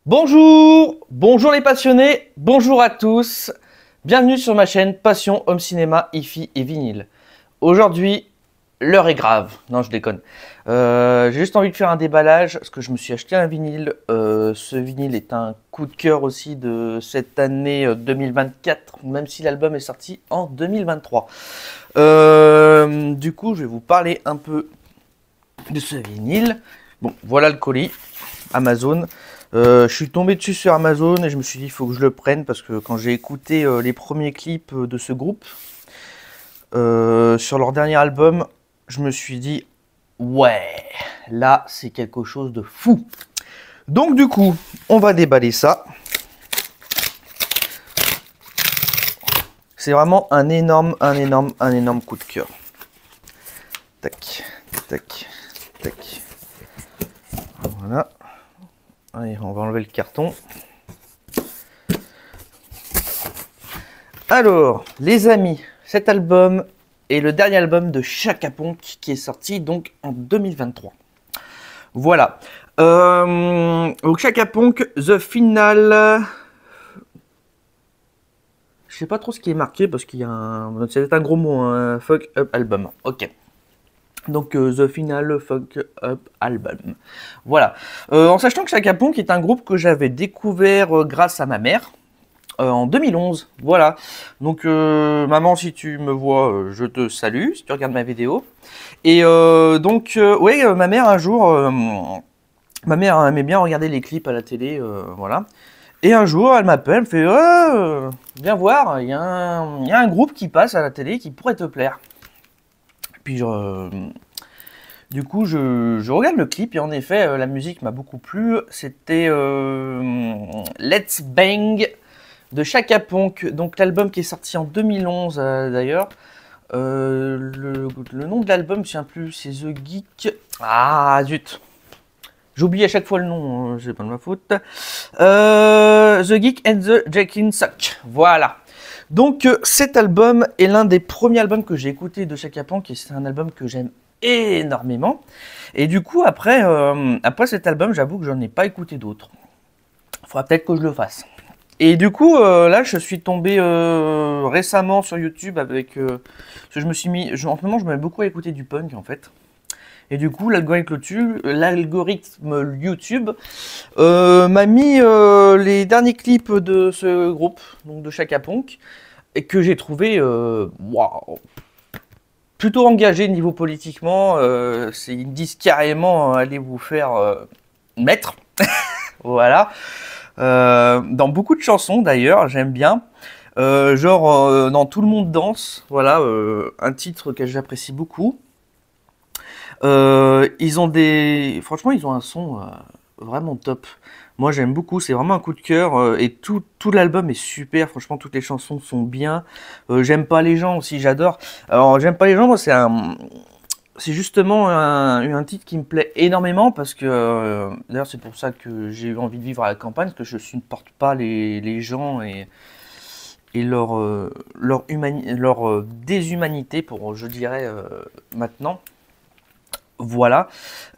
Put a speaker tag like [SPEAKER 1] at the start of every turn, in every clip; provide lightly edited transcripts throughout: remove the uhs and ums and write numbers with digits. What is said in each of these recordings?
[SPEAKER 1] Bonjour les passionnés, bonjour à tous. Bienvenue sur ma chaîne Passion Home Cinéma, Hi-Fi et Vinyle. Aujourd'hui, l'heure est grave. Non, je déconne. J'ai juste envie de faire un déballage parce que je me suis acheté un vinyle. Ce vinyle est un coup de cœur aussi de cette année 2024, même si l'album est sorti en 2023. Du coup, je vais vous parler un peu de ce vinyle. Bon, voilà le colis Amazon. Je suis tombé dessus sur Amazon et je me suis dit il faut que je le prenne parce que quand j'ai écouté les premiers clips de ce groupe sur leur dernier album, je me suis dit ouais, là c'est quelque chose de fou. Donc du coup, on va déballer ça. C'est vraiment un énorme coup de cœur. Tac, tac, tac. Voilà. Allez, on va enlever le carton. Alors, les amis, cet album est le dernier album de Chaka Ponk qui est sorti donc en 2023. Voilà. Donc Chaka Ponk, The Final. Je sais pas trop ce qui est marqué parce qu'il y a un. C'est un gros mot, un fuck up album. Ok. Donc The Final Fuck Up Album. Voilà. En sachant que Chaka Ponk est un groupe que j'avais découvert grâce à ma mère en 2011. Voilà. Donc maman, si tu me vois, je te salue, si tu regardes ma vidéo. Et oui, ma mère un jour, ma mère aimait bien regarder les clips à la télé, voilà. Et un jour, elle m'appelle, elle me fait viens voir, il y a un groupe qui passe à la télé qui pourrait te plaire. Puis du coup, je regarde le clip et en effet, la musique m'a beaucoup plu. C'était Let's Bang de Chaka Ponk. Donc l'album qui est sorti en 2011 d'ailleurs. Le nom de l'album, je ne sais plus, c'est The Geek. Ah zut, j'oublie à chaque fois le nom, c'est pas de ma faute. The Geek and the Jackin' Sock. Voilà. Donc cet album est l'un des premiers albums que j'ai écouté de Chaka Ponk et c'est un album que j'aime énormément. Et du coup après cet album, j'avoue que j'en ai pas écouté d'autres. Il faudra peut-être que je le fasse. Et du coup là je suis tombé récemment sur YouTube avec je me suis mis en ce moment je me mets beaucoup à écouter du punk en fait. Et du coup, l'algorithme YouTube m'a mis les derniers clips de ce groupe, donc de Chaka Ponk, et que j'ai trouvé waouh, plutôt engagé niveau politiquement. Ils disent carrément allez vous faire mettre. Voilà. Dans beaucoup de chansons d'ailleurs, j'aime bien. Dans Tout le monde danse, voilà, un titre que j'apprécie beaucoup. Franchement, ils ont un son vraiment top. Moi, j'aime beaucoup. C'est vraiment un coup de cœur et tout l'album est super. Franchement, toutes les chansons sont bien. J'aime pas les gens aussi. J'adore. Alors, j'aime pas les gens. Moi, c'est justement un titre qui me plaît énormément parce que d'ailleurs, c'est pour ça que j'ai eu envie de vivre à la campagne parce que je supporte pas les gens et leur déshumanité je dirais maintenant. Voilà,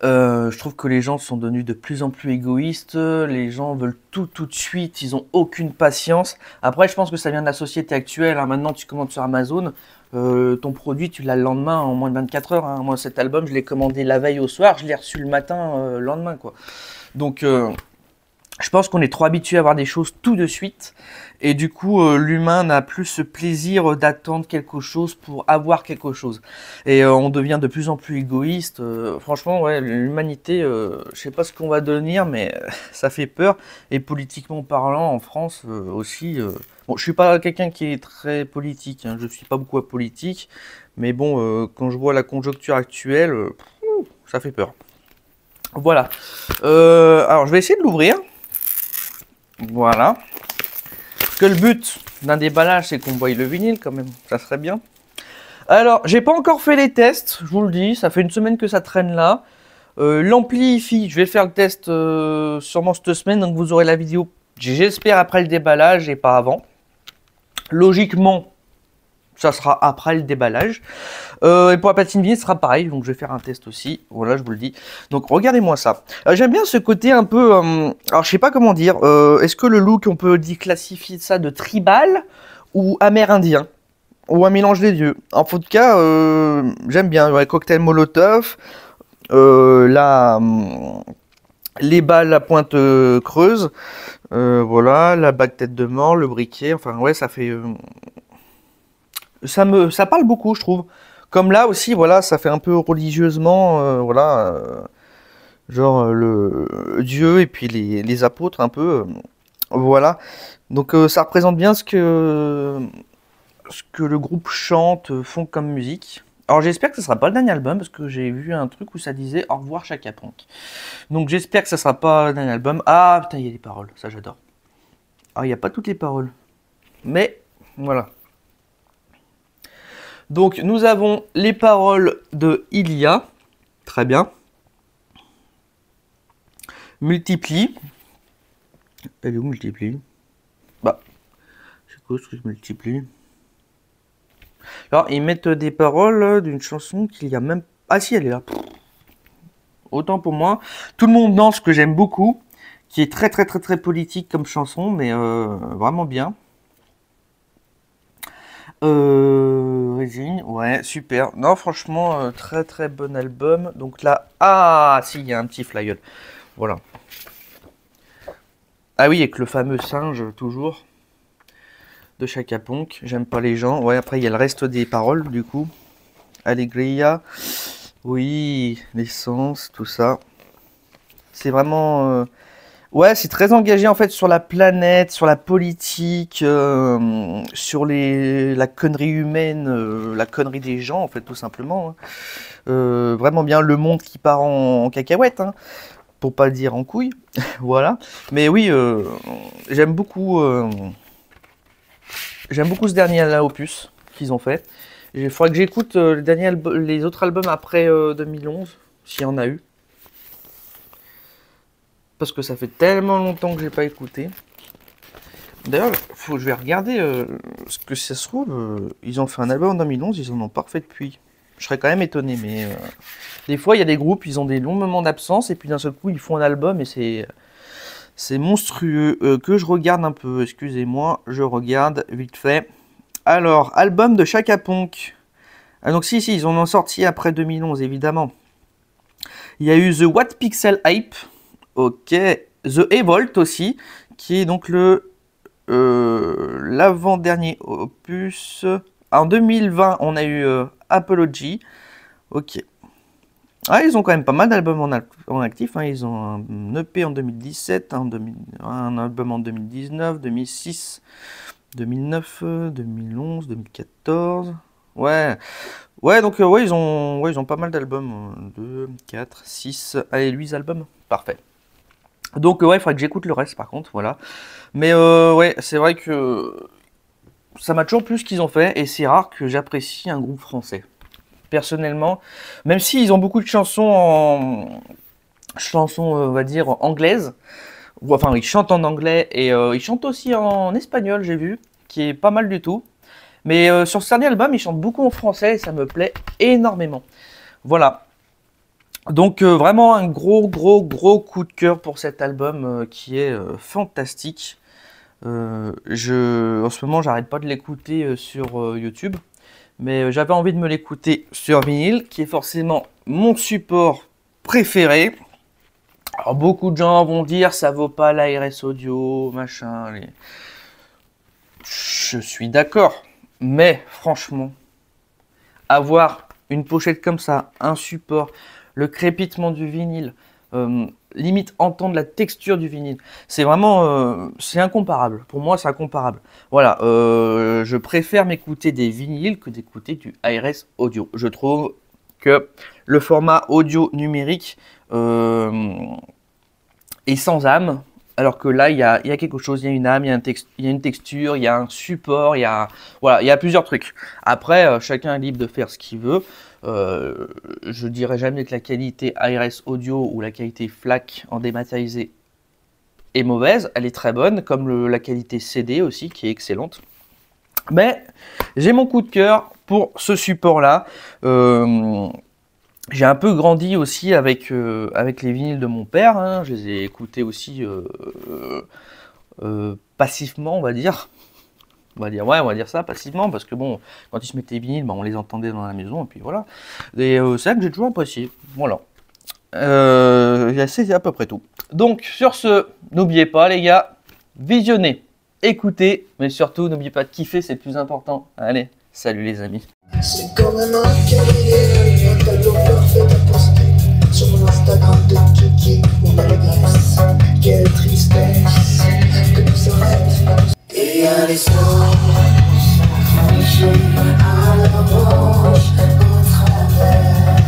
[SPEAKER 1] je trouve que les gens sont devenus de plus en plus égoïstes, les gens veulent tout de suite, ils ont aucune patience. Après, je pense que ça vient de la société actuelle, hein. Maintenant, tu commandes sur Amazon, ton produit, tu l'as le lendemain en moins de 24 heures. Hein. Moi, cet album, je l'ai commandé la veille au soir, je l'ai reçu le matin, le lendemain, quoi. Donc, je pense qu'on est trop habitué à avoir des choses tout de suite. Et du coup, l'humain n'a plus ce plaisir d'attendre quelque chose pour avoir quelque chose. Et on devient de plus en plus égoïste. Franchement, ouais, l'humanité, je sais pas ce qu'on va devenir, mais ça fait peur. Et politiquement parlant, en France aussi. Bon, je suis pas quelqu'un qui est très politique. Hein, je suis pas beaucoup à politique. Mais bon, quand je vois la conjoncture actuelle, ça fait peur. Voilà. Alors, je vais essayer de l'ouvrir. Voilà. Parce que le but d'un déballage, c'est qu'on voie le vinyle quand même. Ça serait bien. Alors, j'ai pas encore fait les tests, je vous le dis. Ça fait une semaine que ça traîne là. L'ampli Hi-Fi, je vais faire le test sûrement cette semaine. Donc, vous aurez la vidéo, j'espère, après le déballage et pas avant. Logiquement, Ça sera après le déballage. Et pour la platine vinyle, ce sera pareil. Donc je vais faire un test aussi. Voilà, je vous le dis. Donc regardez-moi ça. J'aime bien ce côté un peu... alors je sais pas comment dire. Est-ce que le look, on peut classifier ça de tribal ou amérindien? Ou un mélange des deux. En tout cas, j'aime bien. Ouais, cocktail Molotov. Là, les balles à pointe creuse. Voilà, la bague tête de mort, le briquet. Enfin, ouais, ça fait... ça parle beaucoup, je trouve. Comme là aussi, voilà, ça fait un peu religieusement, voilà, genre le Dieu et puis les apôtres un peu, voilà. Donc ça représente bien ce que le groupe chante, font comme musique. Alors j'espère que ce sera pas le dernier album parce que j'ai vu un truc où ça disait au revoir Chaka Ponk. Donc j'espère que ça sera pas le dernier album. Ah putain, il y a les paroles, ça j'adore. Ah, il n'y a pas toutes les paroles. Mais voilà. Donc nous avons les paroles de Ilia, très bien. Multiplie. Elle est où multiplie? Bah, c'est quoi ce que je multiplie? Alors ils mettent des paroles d'une chanson qu'il y a même... Ah si, elle est là. Autant pour moi. Tout le monde danse, que j'aime beaucoup, qui est très très très très politique comme chanson, mais vraiment bien. Résine, ouais, super. Non, franchement, très très bon album. Donc là, ah, si, il y a un petit flyol. Voilà. Ah oui, avec le fameux singe, toujours, de Chaka Ponk. J'aime pas les gens. Ouais, après, il y a le reste des paroles, du coup. Allegria. Oui, l'essence, tout ça. C'est vraiment... Ouais, c'est très engagé en fait sur la planète, sur la politique, sur la connerie humaine, la connerie des gens en fait tout simplement. Hein. Vraiment bien le monde qui part en cacahuète, hein, pour pas le dire en couille. Voilà. Mais oui, j'aime beaucoup ce dernier opus qu'ils ont fait. Il faudrait que j'écoute les autres albums après 2011, s'il y en a eu. Parce que ça fait tellement longtemps que j'ai pas écouté. D'ailleurs, je vais regarder ce que ça se trouve. Ils ont fait un album en 2011, ils en ont pas refait depuis. Je serais quand même étonné, mais des fois il y a des groupes, ils ont des longs moments d'absence et puis d'un seul coup ils font un album et c'est monstrueux. Que je regarde un peu, excusez-moi, je regarde vite fait. Alors, album de Chaka Ponk. Ah, donc si, ils en ont sorti après 2011 évidemment. Il y a eu The What Pixel Hype. Ok, The Evolt aussi, qui est donc l'avant-dernier opus. En 2020, on a eu Apology. Ok. Ah, ils ont quand même pas mal d'albums en actif. Hein. Ils ont un EP en 2017, un album en 2019, 2006, 2009, 2011, 2014. Ouais. Ouais, donc ouais, ils ont pas mal d'albums. 2, 4, 6. Allez, 8 albums. Parfait. Donc ouais, il faudrait que j'écoute le reste par contre, voilà. Mais ouais, c'est vrai que ça m'a toujours plu ce qu'ils ont fait et c'est rare que j'apprécie un groupe français. Personnellement, même s'ils ont beaucoup de chansons on va dire anglaises, ou enfin ils chantent en anglais et ils chantent aussi en espagnol, j'ai vu, qui est pas mal du tout. Mais sur ce dernier album, ils chantent beaucoup en français et ça me plaît énormément. Voilà. Donc vraiment un gros coup de cœur pour cet album qui est fantastique. En ce moment, j'arrête pas de l'écouter sur YouTube, mais j'avais envie de me l'écouter sur vinyle, qui est forcément mon support préféré. Alors beaucoup de gens vont dire ça vaut pas l'ARS audio, machin. Je suis d'accord, mais franchement, avoir une pochette comme ça, un support, le crépitement du vinyle, limite entendre la texture du vinyle, c'est vraiment, c'est incomparable. Pour moi, c'est incomparable. Voilà, je préfère m'écouter des vinyles que d'écouter du ARS audio. Je trouve que le format audio numérique est sans âme. Alors que là, il y a quelque chose, il y a une âme, il y a une texture, il y a un support, voilà, il y a plusieurs trucs. Après, chacun est libre de faire ce qu'il veut. Je dirais jamais que la qualité ARS audio ou la qualité FLAC en dématérialisé est mauvaise. Elle est très bonne, comme la qualité CD aussi, qui est excellente. Mais j'ai mon coup de cœur pour ce support-là. J'ai un peu grandi aussi avec les vinyles de mon père. Hein. Je les ai écoutés aussi passivement, on va dire. Ouais, on va dire ça, passivement, parce que bon, quand ils se mettaient les vinyles, on les entendait dans la maison, et puis voilà. Et c'est ça que j'ai toujours apprécié. Voilà. C'est à peu près tout. Donc, sur ce, n'oubliez pas, les gars, visionnez, écoutez, mais surtout, n'oubliez pas de kiffer, c'est le plus important. Allez, salut les amis.
[SPEAKER 2] C'est quand même un cahier, un tableau parfait à poster sur mon Instagram de Kiki ou Malgrès. Quelle tristesse que tout s'arrête. Et y'a les soirs tranchés à la branche au travers.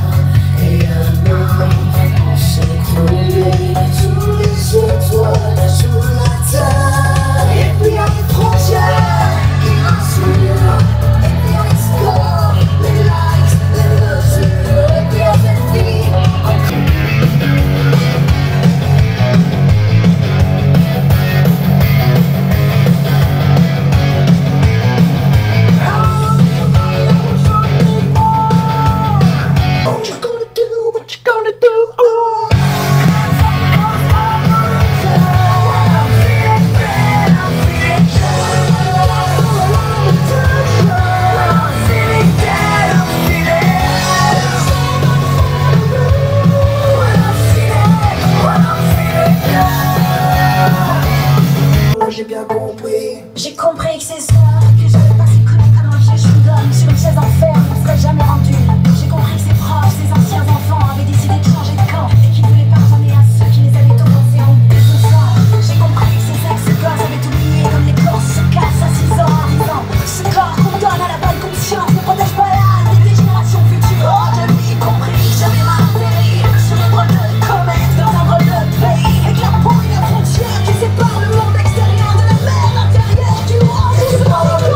[SPEAKER 2] Et un homme, on s'est croulé sous les étoiles, sous la terre. Et puis y'a les frontières qui rassurent. Et puis y'a les scores, les likes, les mesures. Et puis y'a cette vie j'ai bien compris.
[SPEAKER 3] J'ai compris que c'est ça, que j'avais passé connu comme un vieux chewing-gum sur une chaise en fer, on ne serait jamais rendu. J'ai compris que ses proches, ses anciens enfants avaient décidé de changer de camp et qu'ils voulaient pardonner à ceux qui les avaient offensés en tout ça. J'ai compris que ses ex-gosses avaient oublié comme les corps se cassent à 6 ans en disant ce corps qu'on donne à la bonne conscience ne protège pas l'âme des générations futures. Oh, j'ai compris que j'avais mal atterri sur un drôle de comète dans un drôle de pays et que la peau est la frontière qui sépare le monde extérieur de la mer intérieure du roi. C'est pas le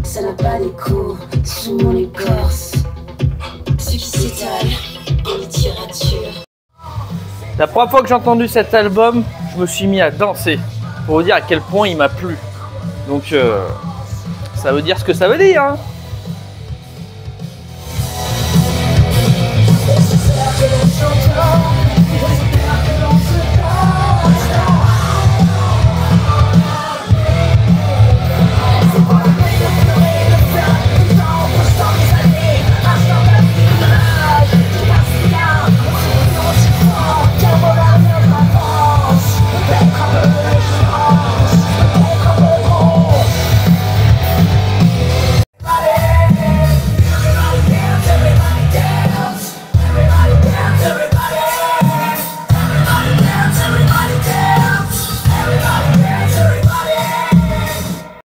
[SPEAKER 3] ça n'a pas d'écho sous mon écorce. Ce qui s'étale en littérature.
[SPEAKER 1] La première fois que j'ai entendu cet album, je me suis mis à danser. Pour vous dire à quel point il m'a plu. Donc, ça veut dire ce que ça veut dire, hein.